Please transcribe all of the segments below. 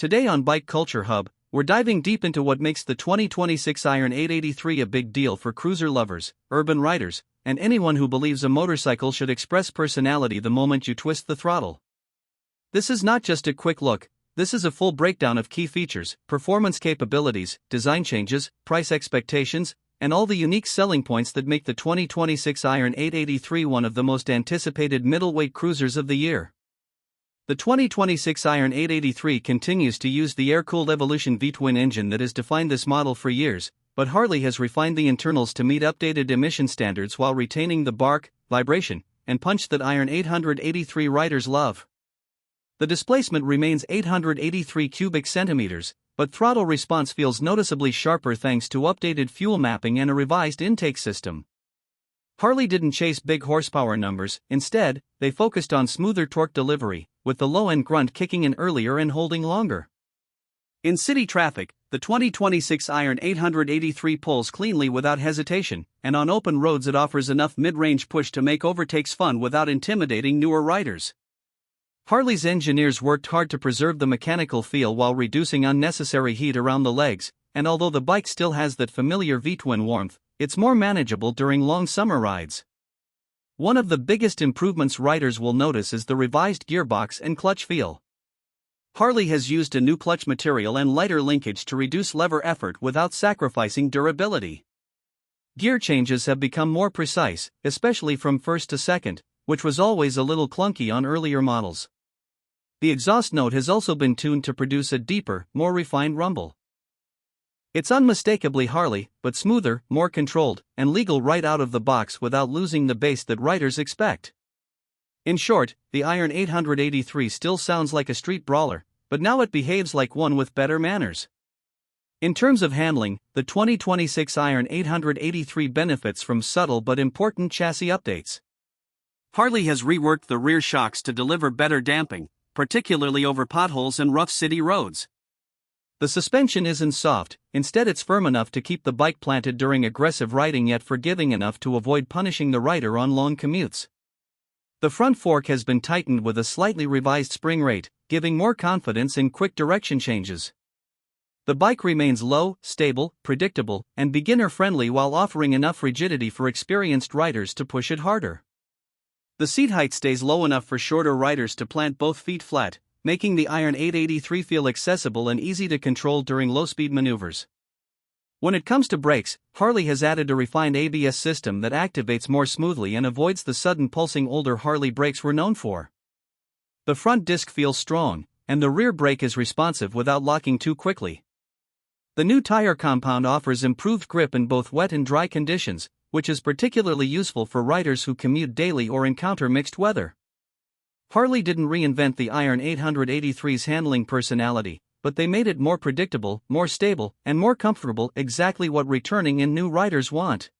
Today on Bike Culture Hub, we're diving deep into what makes the 2026 Iron 883 a big deal for cruiser lovers, urban riders, and anyone who believes a motorcycle should express personality the moment you twist the throttle. This is not just a quick look, this is a full breakdown of key features, performance capabilities, design changes, price expectations, and all the unique selling points that make the 2026 Iron 883 one of the most anticipated middleweight cruisers of the year. The 2026 Iron 883 continues to use the air-cooled Evolution V-twin engine that has defined this model for years, but Harley has refined the internals to meet updated emission standards while retaining the bark, vibration, and punch that Iron 883 riders love. The displacement remains 883 cubic centimeters, but throttle response feels noticeably sharper thanks to updated fuel mapping and a revised intake system. Harley didn't chase big horsepower numbers, instead, they focused on smoother torque delivery, with the low-end grunt kicking in earlier and holding longer. In city traffic, the 2026 Iron 883 pulls cleanly without hesitation, and on open roads it offers enough mid-range push to make overtakes fun without intimidating newer riders. Harley's engineers worked hard to preserve the mechanical feel while reducing unnecessary heat around the legs, and although the bike still has that familiar V-twin warmth, it's more manageable during long summer rides. One of the biggest improvements riders will notice is the revised gearbox and clutch feel. Harley has used a new clutch material and lighter linkage to reduce lever effort without sacrificing durability. Gear changes have become more precise, especially from first to second, which was always a little clunky on earlier models. The exhaust note has also been tuned to produce a deeper, more refined rumble. It's unmistakably Harley, but smoother, more controlled, and legal right out of the box without losing the bass that riders expect. In short, the Iron 883 still sounds like a street brawler, but now it behaves like one with better manners. In terms of handling, the 2026 Iron 883 benefits from subtle but important chassis updates. Harley has reworked the rear shocks to deliver better damping, particularly over potholes and rough city roads. The suspension isn't soft, instead it's firm enough to keep the bike planted during aggressive riding yet forgiving enough to avoid punishing the rider on long commutes. The front fork has been tightened with a slightly revised spring rate, giving more confidence in quick direction changes. The bike remains low, stable, predictable, and beginner-friendly while offering enough rigidity for experienced riders to push it harder. The seat height stays low enough for shorter riders to plant both feet flat, making the Iron 883 feel accessible and easy to control during low-speed maneuvers. When it comes to brakes, Harley has added a refined ABS system that activates more smoothly and avoids the sudden pulsing older Harley brakes were known for. The front disc feels strong, and the rear brake is responsive without locking too quickly. The new tire compound offers improved grip in both wet and dry conditions, which is particularly useful for riders who commute daily or encounter mixed weather. Harley didn't reinvent the Iron 883's handling personality, but they made it more predictable, more stable, and more comfortable, exactly what returning and new riders want.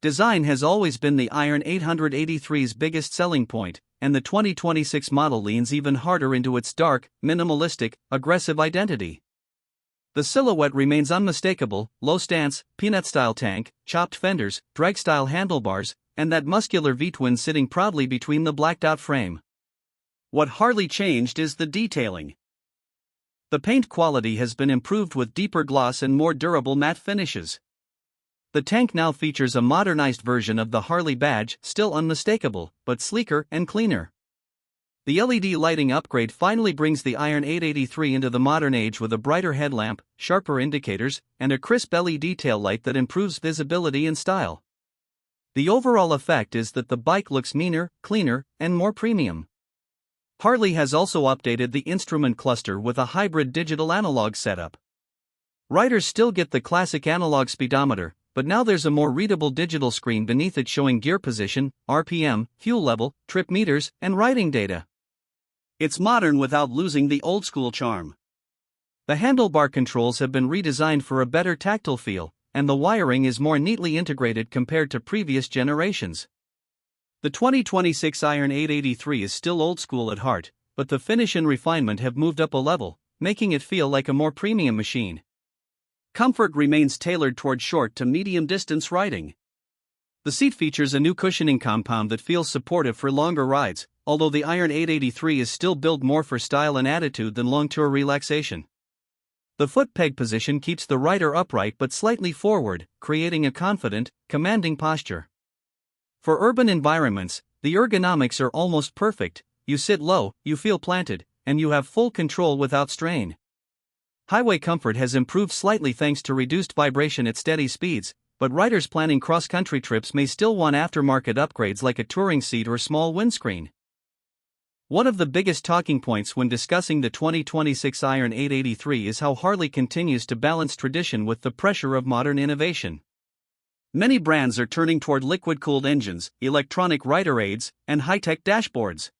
Design has always been the Iron 883's biggest selling point, and the 2026 model leans even harder into its dark, minimalistic, aggressive identity. The silhouette remains unmistakable: low stance, peanut-style tank, chopped fenders, drag-style handlebars, and that muscular V-twin sitting proudly between the blacked-out frame. What Harley changed is the detailing. The paint quality has been improved with deeper gloss and more durable matte finishes. The tank now features a modernized version of the Harley badge, still unmistakable, but sleeker and cleaner. The LED lighting upgrade finally brings the Iron 883 into the modern age with a brighter headlamp, sharper indicators, and a crisp LED taillight that improves visibility and style. The overall effect is that the bike looks meaner, cleaner, and more premium. Harley has also updated the instrument cluster with a hybrid digital-analog setup. Riders still get the classic analog speedometer, but now there's a more readable digital screen beneath it showing gear position, RPM, fuel level, trip meters, and riding data. It's modern without losing the old-school charm. The handlebar controls have been redesigned for a better tactile feel, and the wiring is more neatly integrated compared to previous generations. The 2026 Iron 883 is still old school at heart, but the finish and refinement have moved up a level, making it feel like a more premium machine. Comfort remains tailored toward short to medium distance riding. The seat features a new cushioning compound that feels supportive for longer rides, although the Iron 883 is still built more for style and attitude than long-tour relaxation. The foot peg position keeps the rider upright but slightly forward, creating a confident, commanding posture. For urban environments, the ergonomics are almost perfect. You sit low, you feel planted, and you have full control without strain. Highway comfort has improved slightly thanks to reduced vibration at steady speeds, but riders planning cross-country trips may still want aftermarket upgrades like a touring seat or small windscreen. One of the biggest talking points when discussing the 2026 Iron 883 is how Harley continues to balance tradition with the pressure of modern innovation. Many brands are turning toward liquid-cooled engines, electronic rider aids, and high-tech dashboards.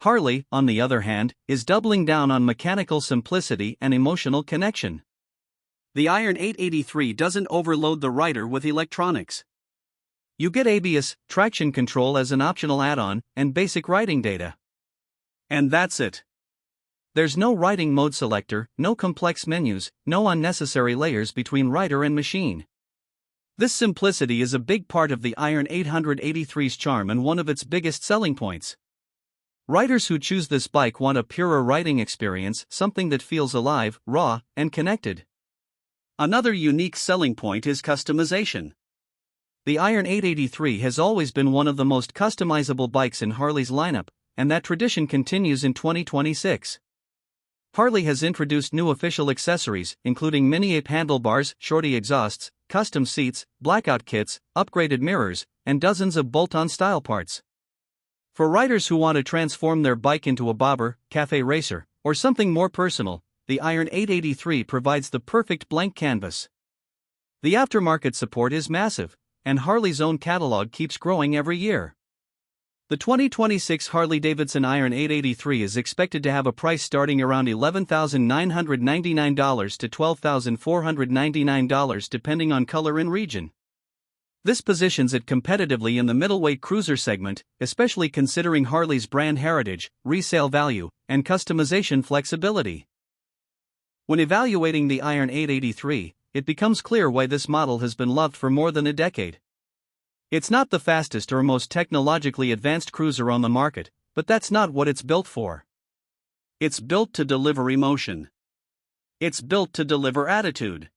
Harley, on the other hand, is doubling down on mechanical simplicity and emotional connection. The Iron 883 doesn't overload the rider with electronics. You get ABS, traction control as an optional add-on, and basic riding data. And that's it. There's no riding mode selector, no complex menus, no unnecessary layers between rider and machine. This simplicity is a big part of the Iron 883's charm and one of its biggest selling points. Riders who choose this bike want a purer riding experience, something that feels alive, raw, and connected. Another unique selling point is customization. The Iron 883 has always been one of the most customizable bikes in Harley's lineup, and that tradition continues in 2026. Harley has introduced new official accessories, including mini-ape handlebars, shorty exhausts, custom seats, blackout kits, upgraded mirrors, and dozens of bolt-on style parts. For riders who want to transform their bike into a bobber, cafe racer, or something more personal, the Iron 883 provides the perfect blank canvas. The aftermarket support is massive, and Harley's own catalog keeps growing every year. The 2026 Harley-Davidson Iron 883 is expected to have a price starting around $11,999 to $12,499 depending on color and region. This positions it competitively in the middleweight cruiser segment, especially considering Harley's brand heritage, resale value, and customization flexibility. When evaluating the Iron 883, it becomes clear why this model has been loved for more than a decade. It's not the fastest or most technologically advanced cruiser on the market, but that's not what it's built for. It's built to deliver emotion. It's built to deliver attitude.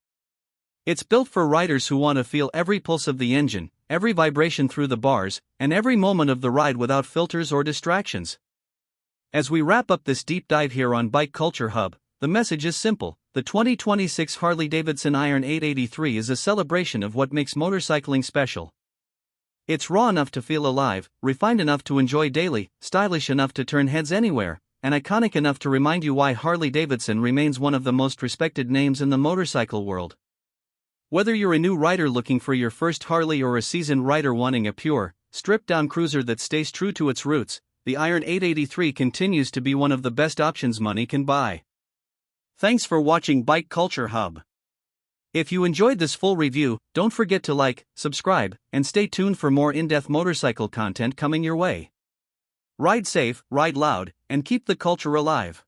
It's built for riders who want to feel every pulse of the engine, every vibration through the bars, and every moment of the ride without filters or distractions. As we wrap up this deep dive here on Bike Culture Hub, the message is simple. The 2026 Harley-Davidson Iron 883 is a celebration of what makes motorcycling special. It's raw enough to feel alive, refined enough to enjoy daily, stylish enough to turn heads anywhere, and iconic enough to remind you why Harley-Davidson remains one of the most respected names in the motorcycle world. Whether you're a new rider looking for your first Harley or a seasoned rider wanting a pure, stripped-down cruiser that stays true to its roots, the Iron 883 continues to be one of the best options money can buy. Thanks for watching Bike Culture Hub. If you enjoyed this full review, don't forget to like, subscribe, and stay tuned for more in-depth motorcycle content coming your way. Ride safe, ride loud, and keep the culture alive.